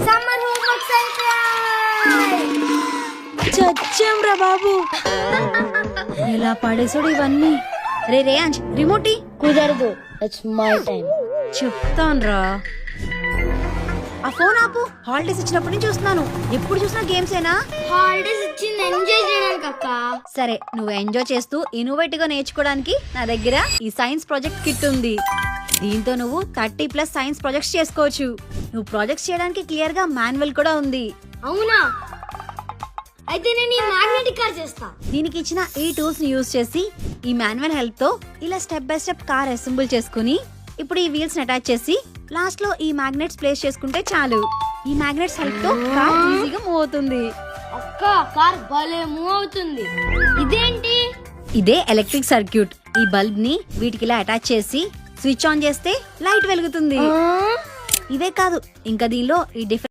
Summer homeworks అయిపోయాయి. చచ్చాం రా బాబు. ఎలా పడేసాడు ఇవన్నీ. రే రేయాంజ్ రిమోట్ కుదరదు, ఇట్స్ మై టైం. చెప్తాన్రా. ఆ ఫోన్ ఆపు. హాలిడేస్ ఇచ్చినప్పటి నుంచి చూస్తున్నాను. ఎప్పుడు చూసినా గేమ్స్ ఏనా? హాలిడేస్ ఇచ్చింది ఎంజాయ్ చేయడానికి అక్క. సరే, నువ్వు ఎంజాయ్ చేస్తూ ఇన్నోవేటివ్ గా నేర్చుకోవడానికి నా దగ్గర ఈ సైన్స్ ప్రాజెక్ట్ కిట్ ఉంది. దీంతో నువ్వు 30+ సైన్స్ ప్రాజెక్ట్స్ చేసుకోవచ్చు. నువ్వు ప్రాజెక్ట్స్ చేయడానికి క్లియర్ గా మాన్యువల్ కూడా ఉంది. అవునా? అయితే నేను ఈ మ్యాగ్నెటిక్ కార్ చేస్తా. దీనికి ఇచ్చిన ఈ టూల్స్ ని యూజ్ చేసి ఈ మాన్యువల్ హెల్ప్ తో ఇలా step by step car assemble చేసుకుని ఇప్పుడు ఈ వీల్స్ ని అటాచ్ చేసి లాస్ట్ లో ఈ మ్యాగ్నెట్స్ ప్లేస్ చేసుకుంటే చాలు. ఈ మ్యాగ్నెట్స్ హెల్ప్ తో కార్ ఈజీగా మూవ్ అవుతుంది. అక్క, కార్ భలే మూవ్ అవుతుంది. ఇదేంటి? ఇదే ఎలక్ట్రిక్ సర్క్యూట్. ఈ బల్బ్ ని వీటికి ఇలా అటాచ్ చేసి స్విచ్ ఆన్ చేస్తే లైట్ వెలుగుతుంది. ఇవే కాదు, ఇంకా దీనిలో ఈ డిఫరెంట్